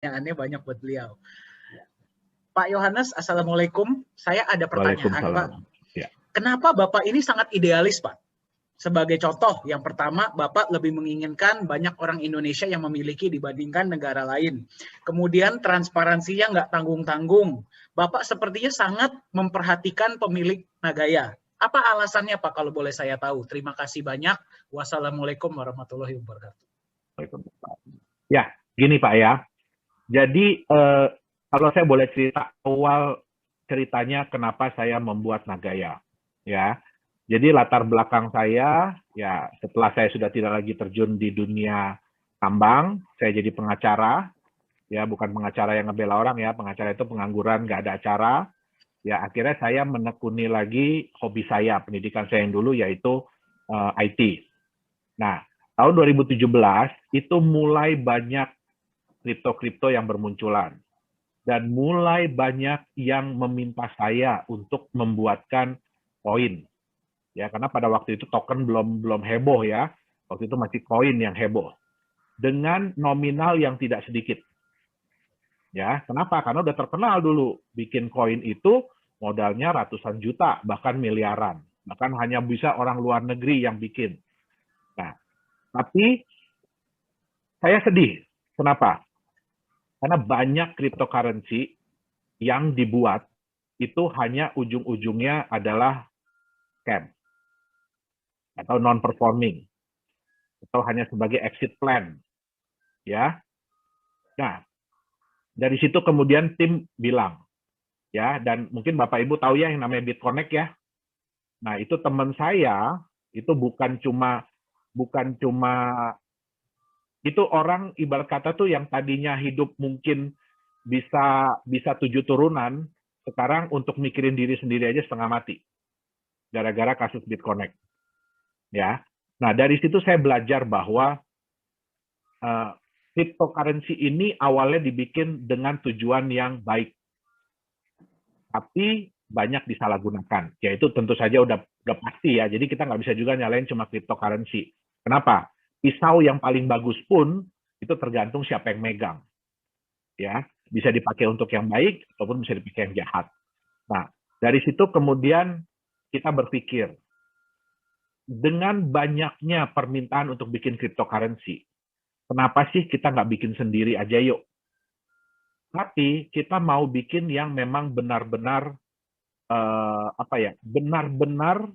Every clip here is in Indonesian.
Pertanyaannya banyak buat beliau. Pak Yohanes, Assalamualaikum. Saya ada pertanyaan, Pak. Ya. Kenapa Bapak ini sangat idealis, Pak? Sebagai contoh, yang pertama, Bapak lebih menginginkan banyak orang Indonesia yang memiliki dibandingkan negara lain. Kemudian transparansinya nggak tanggung-tanggung. Bapak sepertinya sangat memperhatikan pemilik Nagaya. Apa alasannya, Pak, kalau boleh saya tahu? Terima kasih banyak. Wassalamualaikum warahmatullahi wabarakatuh. Ya, gini Pak ya. Jadi kalau saya boleh cerita awal ceritanya kenapa saya membuat Nagaya, ya. Jadi latar belakang saya, ya setelah saya sudah tidak lagi terjun di dunia tambang, saya jadi pengacara, ya bukan pengacara yang ngebela orang ya, pengacara itu pengangguran, nggak ada acara. Ya akhirnya saya menekuni lagi hobi saya, pendidikan saya yang dulu yaitu IT. Nah, tahun 2017 itu mulai banyak kripto-kripto yang bermunculan. Dan mulai banyak yang meminta saya untuk membuatkan koin. Ya, karena pada waktu itu token belum heboh ya. Waktu itu masih koin yang heboh. Dengan nominal yang tidak sedikit. Ya, kenapa? Karena udah terkenal dulu. Bikin koin itu modalnya ratusan juta, bahkan miliaran. Bahkan hanya bisa orang luar negeri yang bikin. Nah, tapi saya sedih. Kenapa? Karena banyak cryptocurrency yang dibuat itu hanya ujung-ujungnya adalah scam atau non-performing atau hanya sebagai exit plan, ya. Nah, dari situ kemudian tim bilang, ya, dan mungkin Bapak Ibu tahu ya yang namanya BitConnect ya. Nah, itu teman saya itu bukan cuma itu orang ibarat kata tuh yang tadinya hidup mungkin bisa 7 turunan, sekarang untuk mikirin diri sendiri aja setengah mati gara-gara kasus BitConnect. Ya. Nah, dari situ saya belajar bahwa cryptocurrency ini awalnya dibikin dengan tujuan yang baik. Tapi banyak disalahgunakan. Yaitu tentu saja udah pasti ya. Jadi kita nggak bisa juga nyalain cuma cryptocurrency. Kenapa? Pisau yang paling bagus pun itu tergantung siapa yang megang. Ya, bisa dipakai untuk yang baik ataupun bisa dipakai yang jahat. Nah, dari situ kemudian kita berpikir, dengan banyaknya permintaan untuk bikin cryptocurrency, kenapa sih kita nggak bikin sendiri aja yuk? Tapi kita mau bikin yang memang benar-benar benar-benar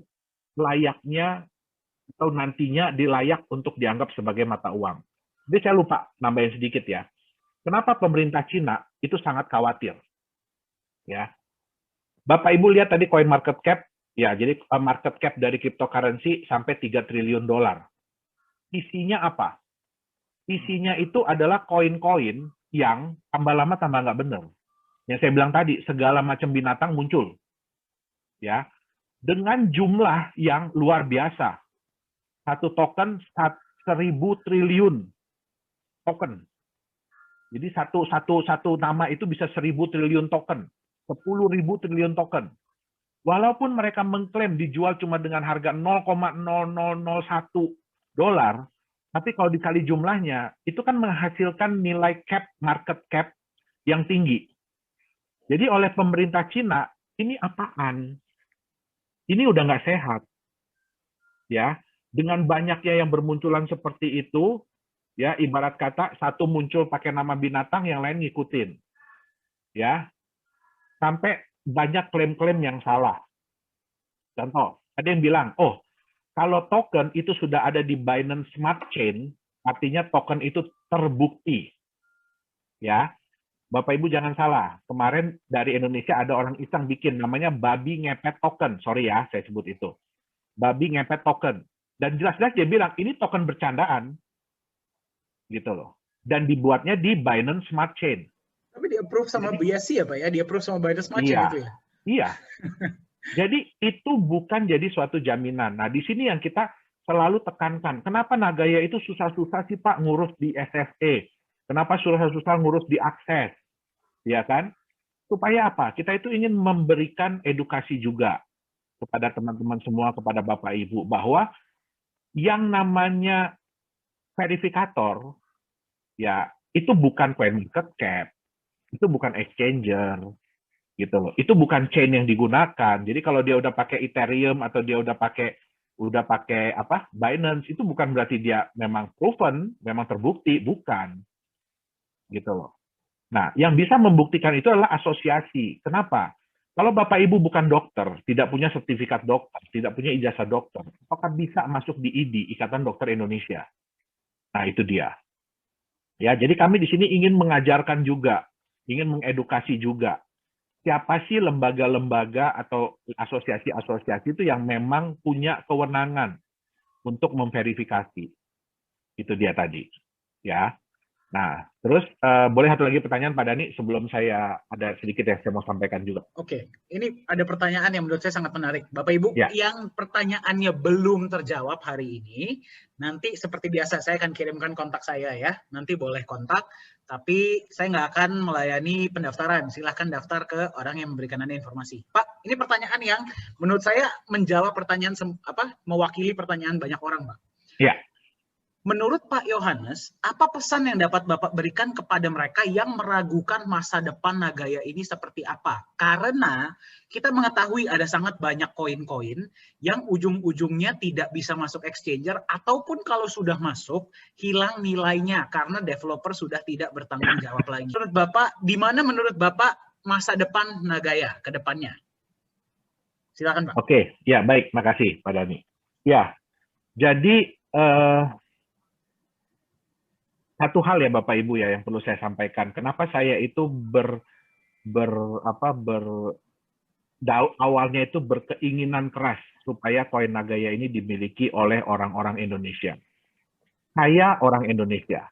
layaknya atau nantinya dilayak untuk dianggap sebagai mata uang. Jadi saya lupa nambahin sedikit ya. Kenapa pemerintah Cina itu sangat khawatir? Ya, Bapak Ibu lihat tadi coin market cap, ya jadi market cap dari cryptocurrency sampai 3 triliun dolar. Isinya apa? Isinya itu adalah koin-koin yang tambah lama tambah nggak benar. Yang saya bilang tadi, segala macam binatang muncul. Ya, dengan jumlah yang luar biasa. Satu token 1.000 triliun token. Jadi satu nama itu bisa 1.000 triliun token, 10.000 triliun token. Walaupun mereka mengklaim dijual cuma dengan harga 0,0001 dolar, tapi kalau dikali jumlahnya, itu kan menghasilkan nilai market cap yang tinggi. Jadi oleh pemerintah Cina, ini apaan? Ini udah nggak sehat. Ya, dengan banyaknya yang bermunculan seperti itu, ya ibarat kata satu muncul pakai nama binatang, yang lain ngikutin. Ya, sampai banyak klaim-klaim yang salah. Contoh, ada yang bilang, oh, kalau token itu sudah ada di Binance Smart Chain, artinya token itu terbukti. Ya, Bapak Ibu jangan salah. Kemarin dari Indonesia ada orang iseng bikin namanya babi ngepet token. Sorry ya, saya sebut itu. Babi ngepet token. Dan jelas-jelas dia bilang, ini token bercandaan. Gitu loh. Dan dibuatnya di Binance Smart Chain. Tapi di approve sama BSC ya Pak ya? Di approve sama Binance Smart Chain itu ya? Iya. Jadi itu bukan jadi suatu jaminan. Nah, di sini yang kita selalu tekankan. Kenapa Nagaya itu susah-susah sih Pak ngurus di SFE? Kenapa susah-susah ngurus di akses? Ya kan? Supaya apa? Kita itu ingin memberikan edukasi juga kepada teman-teman semua, kepada Bapak Ibu, bahwa yang namanya verifikator, ya itu bukan coin market cap, itu bukan exchanger, gitu loh. Itu bukan chain yang digunakan. Jadi kalau dia udah pakai Ethereum atau dia udah pakai apa Binance, itu bukan berarti dia memang proven, memang terbukti, bukan, gitu loh. Nah, yang bisa membuktikan itu adalah asosiasi. Kenapa? Kalau Bapak Ibu bukan dokter, tidak punya sertifikat dokter, tidak punya ijazah dokter, apakah bisa masuk di IDI, Ikatan Dokter Indonesia? Nah, itu dia. Ya, jadi kami di sini ingin mengajarkan juga, ingin mengedukasi juga. Siapa sih lembaga-lembaga atau asosiasi-asosiasi itu yang memang punya kewenangan untuk memverifikasi? Itu dia tadi. Ya. Nah, terus boleh satu lagi pertanyaan Pak Dani sebelum saya ada sedikit yang saya mau sampaikan juga. Oke, ini ada pertanyaan yang menurut saya sangat menarik. Bapak Ibu, Ya. yang pertanyaannya belum terjawab hari ini, nanti seperti biasa saya akan kirimkan kontak saya ya. Nanti boleh kontak, tapi saya nggak akan melayani pendaftaran. Silahkan daftar ke orang yang memberikan Anda informasi. Pak, ini pertanyaan yang menurut saya menjawab pertanyaan mewakili pertanyaan banyak orang, Pak. Ya. Menurut Pak Yohanes, apa pesan yang dapat Bapak berikan kepada mereka yang meragukan masa depan Nagaya ini seperti apa? Karena kita mengetahui ada sangat banyak koin-koin yang ujung-ujungnya tidak bisa masuk exchanger, ataupun kalau sudah masuk, hilang nilainya karena developer sudah tidak bertanggung jawab lagi. Menurut Bapak, di mana menurut Bapak masa depan Nagaya ke depannya? Silakan Pak. Oke, ya baik, makasih Pak Dani. Ya, jadi satu hal ya Bapak Ibu ya yang perlu saya sampaikan. Kenapa saya itu awalnya itu berkeinginan keras supaya koin Nagaya ini dimiliki oleh orang-orang Indonesia. Saya orang Indonesia.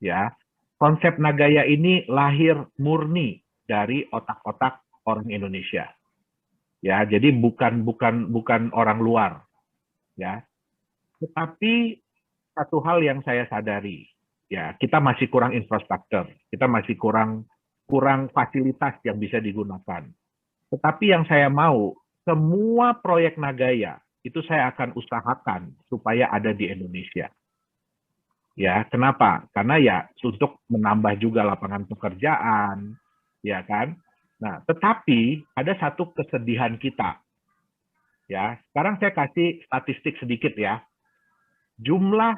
Ya. Konsep Nagaya ini lahir murni dari otak-otak orang Indonesia. Ya, jadi bukan orang luar. Ya. Tetapi satu hal yang saya sadari, ya, kita masih kurang infrastruktur, kita masih kurang fasilitas yang bisa digunakan. Tetapi yang saya mau, semua proyek Nagaya itu saya akan usahakan supaya ada di Indonesia. Ya, kenapa? Karena ya untuk menambah juga lapangan pekerjaan, ya kan? Nah, tetapi ada satu kesedihan kita. Ya, sekarang saya kasih statistik sedikit ya. Jumlah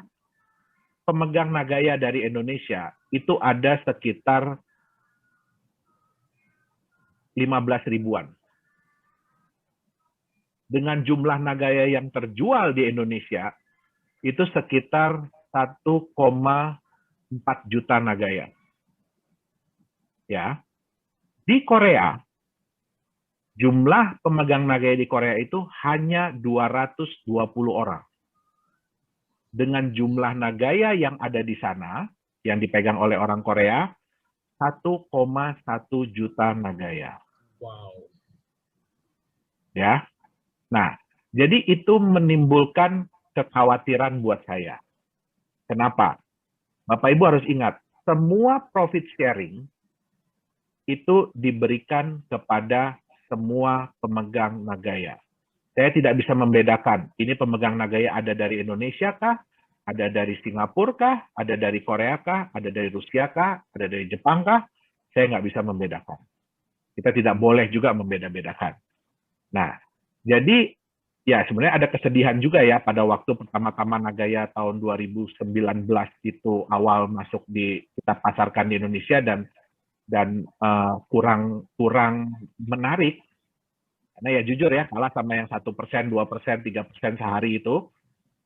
pemegang Nagaya dari Indonesia itu ada sekitar 15 ribuan. Dengan jumlah Nagaya yang terjual di Indonesia itu sekitar 1,4 juta Nagaya. Ya. Di Korea, jumlah pemegang Nagaya di Korea itu hanya 220 orang. Dengan jumlah Nagaya yang ada di sana, yang dipegang oleh orang Korea, 1,1 juta Nagaya. Wow. Ya. Nah, jadi itu menimbulkan kekhawatiran buat saya. Kenapa? Bapak Ibu harus ingat, semua profit sharing itu diberikan kepada semua pemegang Nagaya. Saya tidak bisa membedakan, ini pemegang Nagaya ada dari Indonesia kah, ada dari Singapura kah, ada dari Korea kah, ada dari Rusia kah, ada dari Jepang kah, saya nggak bisa membedakan. Kita tidak boleh juga membeda-bedakan. Nah, jadi ya sebenarnya ada kesedihan juga ya pada waktu pertama-tama Nagaya tahun 2019 itu awal masuk kita pasarkan di Indonesia dan kurang menarik karena ya jujur ya kalah sama yang 1%, 2%, 3% sehari itu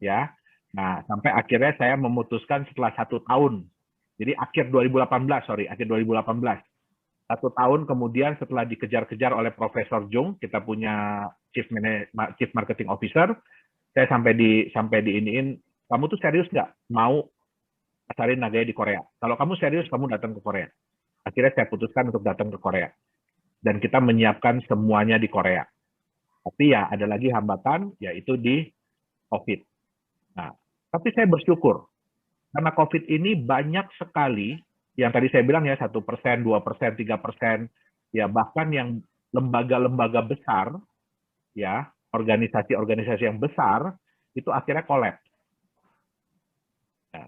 ya. Nah sampai akhirnya saya memutuskan setelah 1 tahun, jadi akhir 2018 1 tahun kemudian setelah dikejar-kejar oleh Profesor Jung, kita punya Chief Marketing Officer, saya sampai diiniin, kamu tuh serius nggak mau pasarin Nagaya di Korea? Kalau kamu serius, kamu datang ke Korea. Akhirnya saya putuskan untuk datang ke Korea. Dan kita menyiapkan semuanya di Korea. Tapi ya ada lagi hambatan, yaitu di COVID. Nah, tapi saya bersyukur, karena COVID ini banyak sekali yang tadi saya bilang ya 1%, 2%, 3%, ya bahkan yang lembaga-lembaga besar, ya organisasi-organisasi yang besar itu akhirnya kolaps. Nah,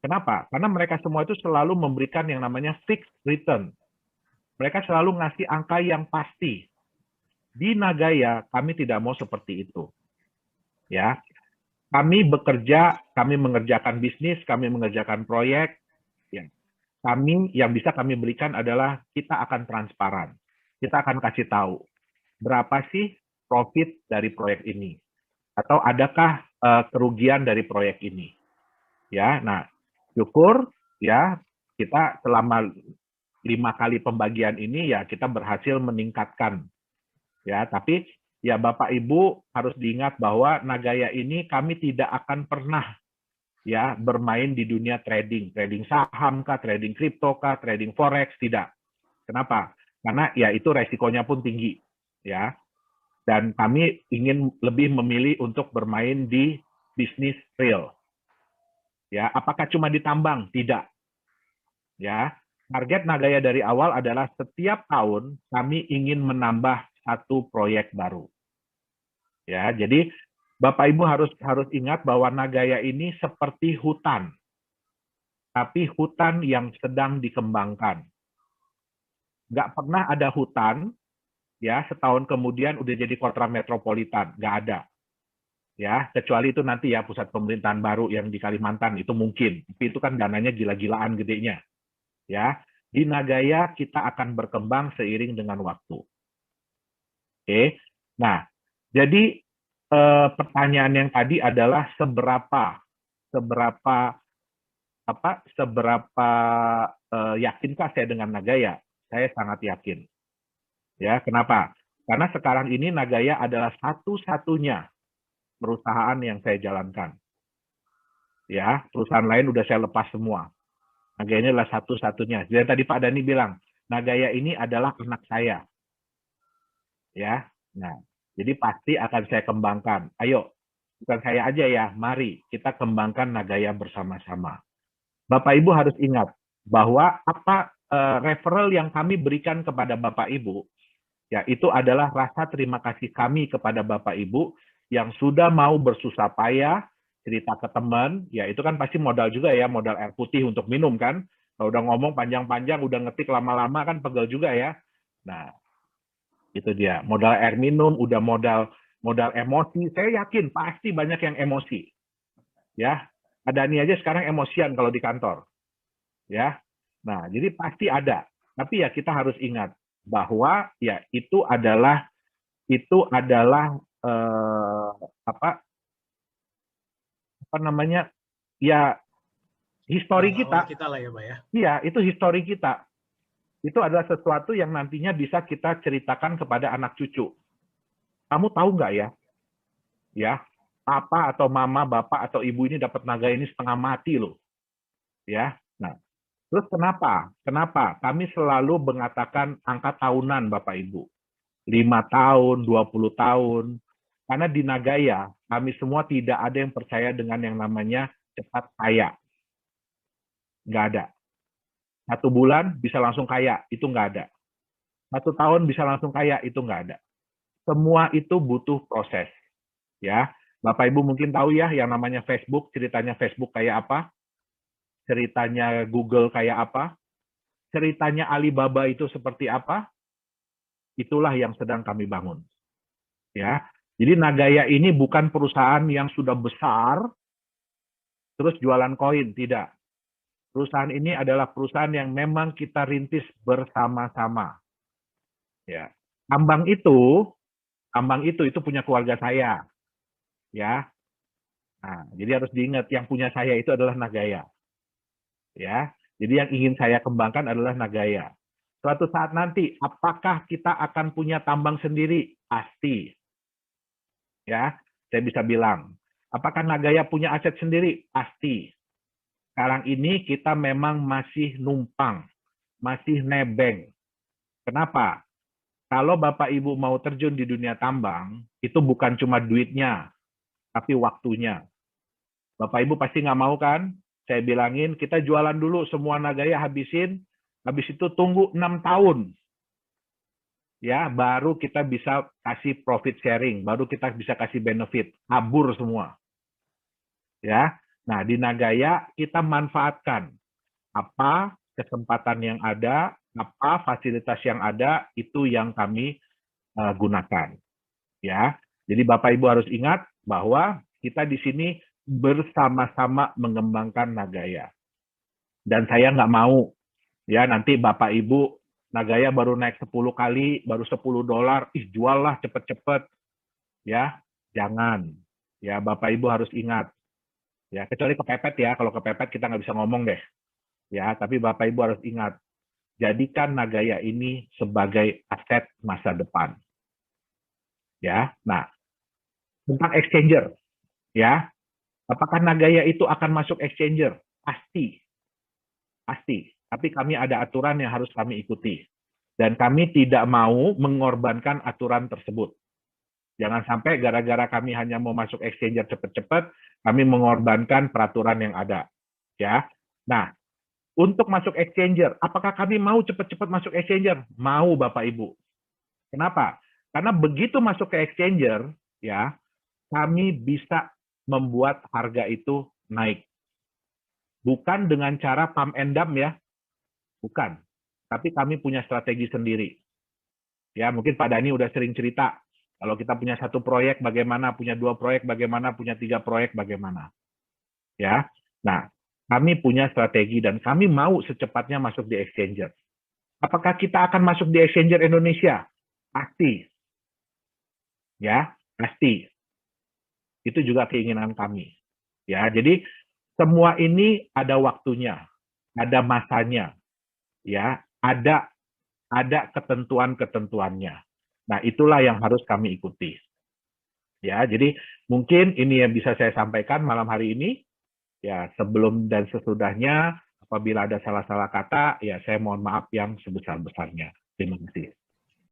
Kenapa? Karena mereka semua itu selalu memberikan yang namanya fixed return. Mereka selalu ngasih angka yang pasti. Di Nagaya, kami tidak mau seperti itu. Ya, kami bekerja, kami mengerjakan bisnis, kami mengerjakan proyek. Ya. Kami yang bisa kami berikan adalah kita akan transparan. Kita akan kasih tahu berapa sih profit dari proyek ini, atau adakah kerugian dari proyek ini. Ya, nah syukur ya kita selama 5 kali pembagian ini ya kita berhasil meningkatkan. Ya, tapi ya Bapak Ibu harus diingat bahwa Nagaya ini kami tidak akan pernah ya bermain di dunia trading saham kah, trading kripto kah, trading forex, tidak. Kenapa? Karena ya itu resikonya pun tinggi, ya. Dan kami ingin lebih memilih untuk bermain di bisnis real. Ya, apakah cuma ditambang? Tidak. Ya, target Nagaya dari awal adalah setiap tahun kami ingin menambah satu proyek baru. Ya, jadi Bapak Ibu harus ingat bahwa Nagaya ini seperti hutan, tapi hutan yang sedang dikembangkan. Nggak pernah ada hutan, ya setahun kemudian udah jadi kota metropolitan, nggak ada. Ya, kecuali itu nanti ya pusat pemerintahan baru yang di Kalimantan itu mungkin, tapi itu kan dananya gila-gilaan gedenya. Ya, di Nagaya kita akan berkembang seiring dengan waktu. Oke, nah jadi pertanyaan yang tadi adalah seberapa yakinkah saya dengan Nagaya? Saya sangat yakin. Ya, kenapa? Karena sekarang ini Nagaya adalah satu-satunya perusahaan yang saya jalankan. Ya, perusahaan lain udah saya lepas semua. Nagaya ini adalah satu-satunya. Jadi tadi Pak Dani bilang, Nagaya ini adalah anak saya. Ya, nah, jadi pasti akan saya kembangkan. Ayo, bukan saya aja ya, mari kita kembangkan Nagaya bersama-sama. Bapak Ibu harus ingat bahwa apa referral yang kami berikan kepada Bapak Ibu, ya itu adalah rasa terima kasih kami kepada Bapak Ibu yang sudah mau bersusah payah cerita ke teman, ya itu kan pasti modal juga ya, modal air putih untuk minum kan. Kalau udah ngomong panjang-panjang, udah ngetik lama-lama kan pegel juga ya. Nah, itu dia, modal air minum, udah modal emosi. Saya yakin pasti banyak yang emosi. Ya, ada nih aja sekarang emosian kalau di kantor. Ya. Nah, jadi pasti ada. Tapi ya kita harus ingat bahwa ya itu adalah apa namanya? Ya histori Awal kita. kita lah ya, Pak ya. Iya, itu histori kita. Itu adalah sesuatu yang nantinya bisa kita ceritakan kepada anak cucu. Kamu tahu nggak ya? Ya, papa atau mama, bapak atau ibu ini dapat naga ini setengah mati loh. Ya. Nah, terus kenapa? Kenapa? Kami selalu mengatakan angka tahunan Bapak Ibu. 5 tahun, 20 tahun. Karena di Nagaya, kami semua tidak ada yang percaya dengan yang namanya cepat kaya. Nggak ada. 1 bulan bisa langsung kaya, itu nggak ada. 1 tahun bisa langsung kaya, itu nggak ada. Semua itu butuh proses. Ya, Bapak Ibu mungkin tahu ya yang namanya Facebook, ceritanya Facebook kayak apa, ceritanya Google kayak apa, ceritanya Alibaba itu seperti apa, itulah yang sedang kami bangun. Ya, jadi Nagaya ini bukan perusahaan yang sudah besar terus jualan koin, tidak. Perusahaan ini adalah perusahaan yang memang kita rintis bersama-sama. Ya, tambang itu punya keluarga saya. Ya, nah, jadi harus diingat yang punya saya itu adalah Nagaya. Ya, jadi yang ingin saya kembangkan adalah Nagaya. Suatu saat nanti, apakah kita akan punya tambang sendiri? Pasti. Ya, saya bisa bilang. Apakah Nagaya punya aset sendiri? Pasti. Sekarang ini kita memang masih numpang, masih nebeng. Kenapa? Kalau Bapak Ibu mau terjun di dunia tambang, itu bukan cuma duitnya, tapi waktunya. Bapak Ibu pasti nggak mau kan? Saya bilangin, kita jualan dulu semua Nagaya habisin, habis itu tunggu 6 tahun. Ya, baru kita bisa kasih profit sharing, baru kita bisa kasih benefit. Kabur semua. Ya. Nah, di Nagaya kita manfaatkan apa kesempatan yang ada, apa fasilitas yang ada, itu yang kami gunakan. Ya, jadi Bapak Ibu harus ingat bahwa kita di sini bersama-sama mengembangkan Nagaya. Dan saya nggak mau ya nanti Bapak Ibu Nagaya baru naik 10 kali, baru $10, jual lah cepet-cepet. Ya, jangan. Ya, Bapak Ibu harus ingat. Ya, kecuali kepepet ya, kalau kepepet kita nggak bisa ngomong deh. Ya, tapi Bapak Ibu harus ingat, jadikan Nagaya ini sebagai aset masa depan. Ya, nah tentang exchanger, ya, apakah Nagaya itu akan masuk exchanger? Pasti, pasti. Tapi kami ada aturan yang harus kami ikuti. Dan kami tidak mau mengorbankan aturan tersebut. Jangan sampai gara-gara kami hanya mau masuk exchanger cepat-cepat, kami mengorbankan peraturan yang ada. Ya. Nah, untuk masuk exchanger, apakah kami mau cepat-cepat masuk exchanger? Mau, Bapak Ibu. Kenapa? Karena begitu masuk ke exchanger, ya, kami bisa membuat harga itu naik. Bukan dengan cara pump and dump ya, bukan. Tapi kami punya strategi sendiri. Ya, mungkin Pak Dani udah sering cerita, kalau kita punya satu proyek bagaimana, punya 2 proyek bagaimana, punya 3 proyek bagaimana. Ya, nah kami punya strategi dan kami mau secepatnya masuk di exchanger. Apakah kita akan masuk di exchanger Indonesia? Pasti. Ya, pasti. Itu juga keinginan kami. Ya, jadi semua ini ada waktunya, ada masanya, ya, ada ketentuan-ketentuannya. Nah, itulah yang harus kami ikuti. Ya, jadi mungkin ini yang bisa saya sampaikan malam hari ini. Ya, sebelum dan sesudahnya apabila ada salah-salah kata, ya saya mohon maaf yang sebesar-besarnya. Terima kasih.